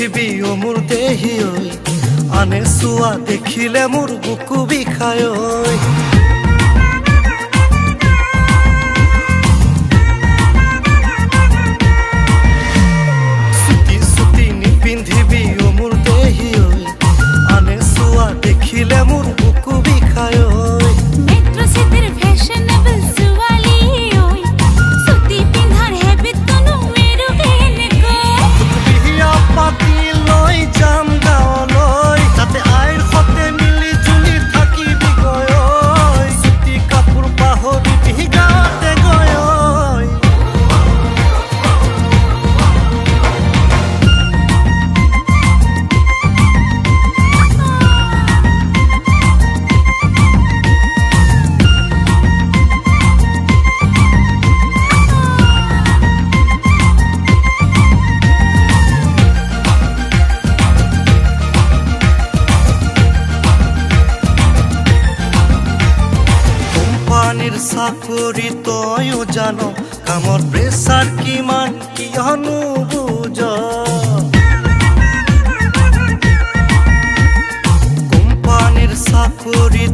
পিন্ধিবি অ মোৰ দেহি ঐ আনে চোৱা দেখিলে মোৰ বুকু বিষায় ঐ চুটি নিপিন্ধিবি অ মোৰ দেহি ঐ আনে চোৱা দেখিলে মোৰ বুকু বিষায় ঐ মেট্ৰো সিটিৰ ফ্যাশনেবল সুয়ালি ওই সুতি পিন্ধাৰ হেবিট তনু মেৰু কেনে কো বিয়া পাতি লৈ যাম গাঁৱলৈ তাতে আইৰ সতে মিলি জুলি থাকিবি গৈ ঐ চুটি কাপোৰ পাহৰিবি গাঁৱতে গৈ ঐ কোম্পানীৰ চাকৰি তয়ো জান কামৰ প্ৰেছাৰ কিমান কিয়নো বুজ কোম্পানীৰ চাকৰি